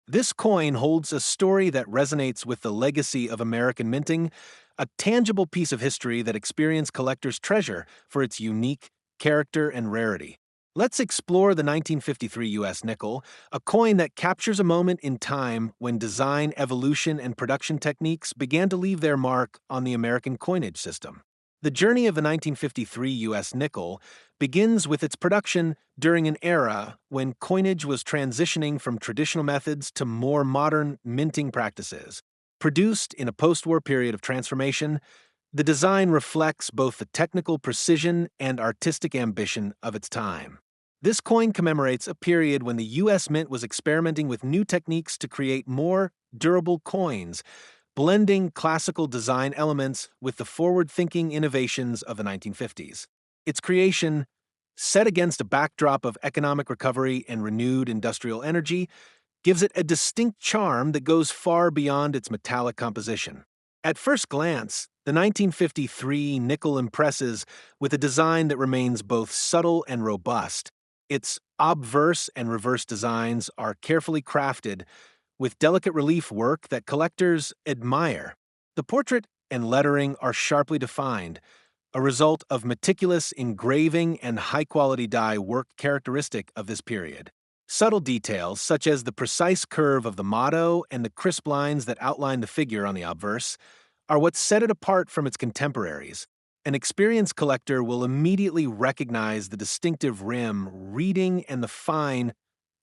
This coin holds a story that resonates with the legacy of American minting, a tangible piece of history that experienced collectors treasure for its unique character and rarity. Let's explore the 1953 US nickel, a coin that captures a moment in time when design, evolution, and production techniques began to leave their mark on the American coinage system. The journey of the 1953 US nickel begins with its production during an era when coinage was transitioning from traditional methods to more modern minting practices. Produced in a post-war period of transformation, the design reflects both the technical precision and artistic ambition of its time. This coin commemorates a period when the U.S. Mint was experimenting with new techniques to create more durable coins, blending classical design elements with the forward-thinking innovations of the 1950s. Its creation, set against a backdrop of economic recovery and renewed industrial energy, gives it a distinct charm that goes far beyond its metallic composition. At first glance, the 1953 nickel impresses with a design that remains both subtle and robust. Its obverse and reverse designs are carefully crafted, with delicate relief work that collectors admire. The portrait and lettering are sharply defined, a result of meticulous engraving and high-quality die work characteristic of this period. Subtle details, such as the precise curve of the motto and the crisp lines that outline the figure on the obverse, are what set it apart from its contemporaries. An experienced collector will immediately recognize the distinctive rim, reading, and the fine,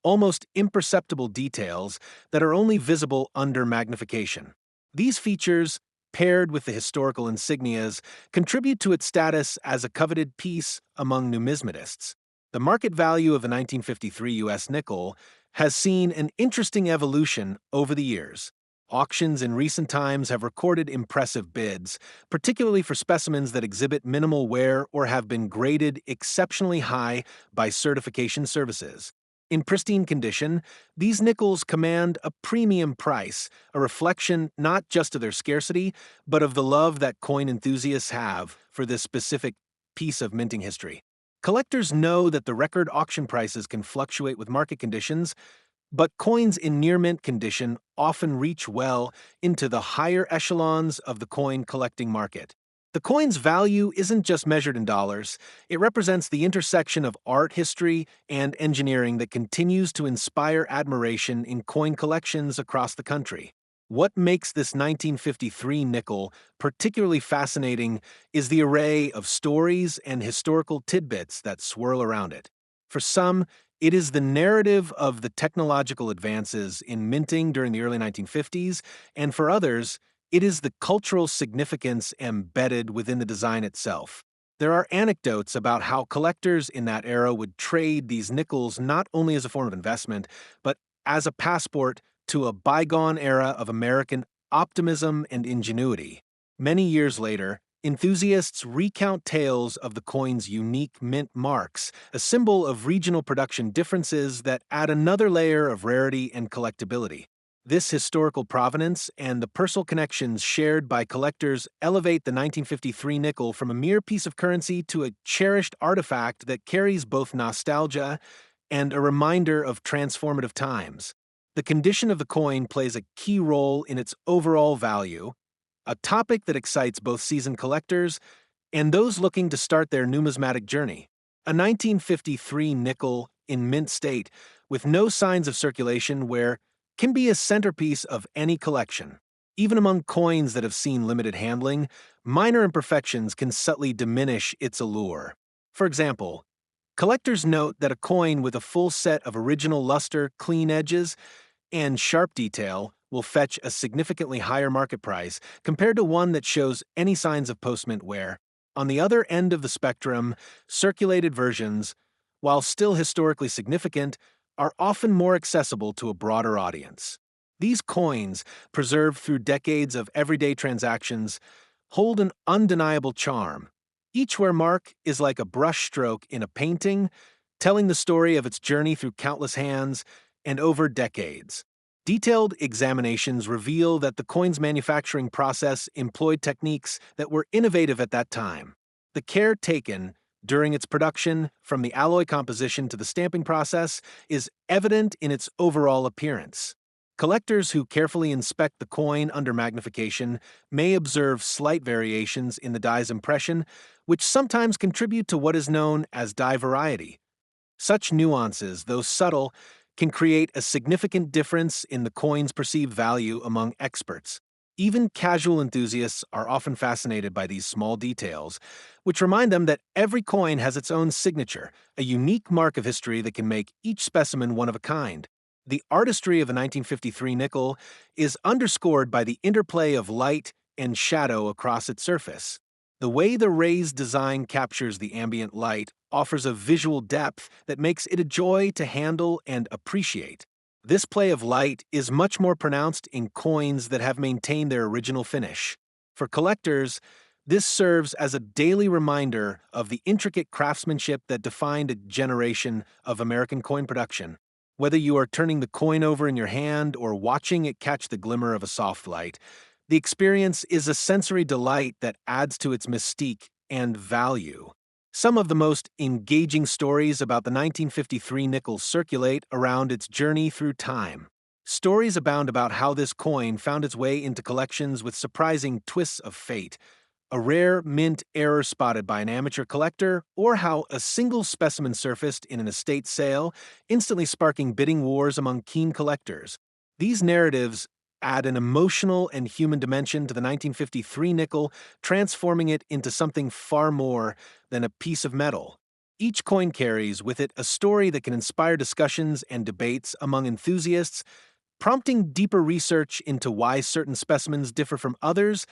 almost imperceptible details that are only visible under magnification. These features, paired with the historical insignias, contribute to its status as a coveted piece among numismatists. The market value of the 1953 U.S. nickel has seen an interesting evolution over the years. Auctions in recent times have recorded impressive bids, particularly for specimens that exhibit minimal wear or have been graded exceptionally high by certification services. In pristine condition, these nickels command a premium price, a reflection not just of their scarcity, but of the love that coin enthusiasts have for this specific piece of minting history. Collectors know that the record auction prices can fluctuate with market conditions, but coins in near-mint condition often reach well into the higher echelons of the coin collecting market. The coin's value isn't just measured in dollars, it represents the intersection of art history and engineering that continues to inspire admiration in coin collections across the country. What makes this 1953 nickel particularly fascinating is the array of stories and historical tidbits that swirl around it. For some, it is the narrative of the technological advances in minting during the early 1950s, and for others, it is the cultural significance embedded within the design itself. There are anecdotes about how collectors in that era would trade these nickels not only as a form of investment, but as a passport to a bygone era of American optimism and ingenuity. Many years later, enthusiasts recount tales of the coin's unique mint marks, a symbol of regional production differences that add another layer of rarity and collectability. This historical provenance and the personal connections shared by collectors elevate the 1953 nickel from a mere piece of currency to a cherished artifact that carries both nostalgia and a reminder of transformative times. The condition of the coin plays a key role in its overall value, a topic that excites both seasoned collectors and those looking to start their numismatic journey. A 1953 nickel in mint state with no signs of circulation wear can be a centerpiece of any collection. Even among coins that have seen limited handling, minor imperfections can subtly diminish its allure. For example, collectors note that a coin with a full set of original luster, clean edges, and sharp detail will fetch a significantly higher market price compared to one that shows any signs of post-mint wear. On the other end of the spectrum, circulated versions, while still historically significant, are often more accessible to a broader audience. These coins, preserved through decades of everyday transactions, hold an undeniable charm. Each wear mark is like a brushstroke in a painting, telling the story of its journey through countless hands and over decades. Detailed examinations reveal that the coin's manufacturing process employed techniques that were innovative at that time. The care taken during its production, from the alloy composition to the stamping process, is evident in its overall appearance. Collectors who carefully inspect the coin under magnification may observe slight variations in the die's impression, which sometimes contribute to what is known as die variety. Such nuances, though subtle, can create a significant difference in the coin's perceived value among experts. Even casual enthusiasts are often fascinated by these small details, which remind them that every coin has its own signature, a unique mark of history that can make each specimen one of a kind. The artistry of a 1953 nickel is underscored by the interplay of light and shadow across its surface. The way the raised design captures the ambient light offers a visual depth that makes it a joy to handle and appreciate. This play of light is much more pronounced in coins that have maintained their original finish. For collectors, this serves as a daily reminder of the intricate craftsmanship that defined a generation of American coin production. Whether you are turning the coin over in your hand or watching it catch the glimmer of a soft light, the experience is a sensory delight that adds to its mystique and value. Some of the most engaging stories about the 1953 nickel circulate around its journey through time. Stories abound about how this coin found its way into collections with surprising twists of fate, a rare mint error spotted by an amateur collector, or how a single specimen surfaced in an estate sale, instantly sparking bidding wars among keen collectors. These narratives add an emotional and human dimension to the 1953 nickel, transforming it into something far more than a piece of metal. Each coin carries with it a story that can inspire discussions and debates among enthusiasts, prompting deeper research into why certain specimens differ from others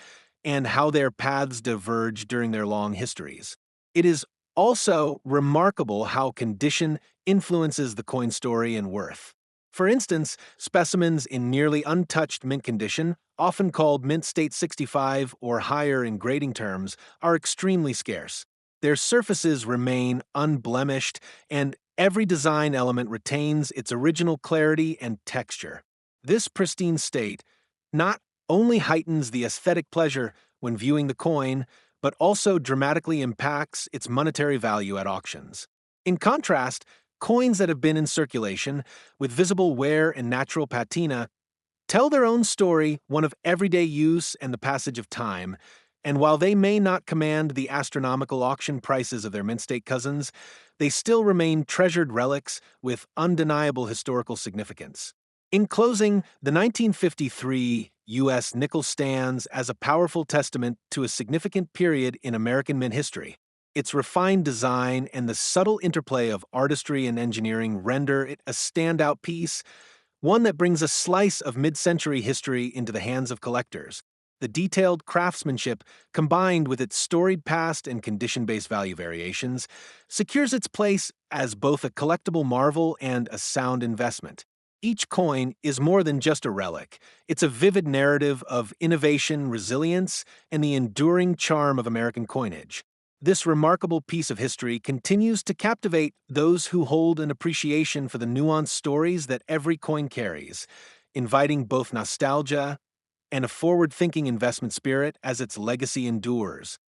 and how their paths diverge during their long histories. It is also remarkable how condition influences the coin story and worth. For instance, specimens in nearly untouched mint condition, often called mint state 65 or higher in grading terms, are extremely scarce. Their surfaces remain unblemished, and every design element retains its original clarity and texture. This pristine state not only heightens the aesthetic pleasure when viewing the coin, but also dramatically impacts its monetary value at auctions. In contrast, coins that have been in circulation, with visible wear and natural patina, tell their own story, one of everyday use and the passage of time, and while they may not command the astronomical auction prices of their mint state cousins, they still remain treasured relics with undeniable historical significance. In closing, the 1953 U.S. nickel stands as a powerful testament to a significant period in American mint history. Its refined design and the subtle interplay of artistry and engineering render it a standout piece, one that brings a slice of mid-century history into the hands of collectors. The detailed craftsmanship, combined with its storied past and condition-based value variations, secures its place as both a collectible marvel and a sound investment. Each coin is more than just a relic. It's a vivid narrative of innovation, resilience, and the enduring charm of American coinage. This remarkable piece of history continues to captivate those who hold an appreciation for the nuanced stories that every coin carries, inviting both nostalgia and a forward-thinking investment spirit as its legacy endures.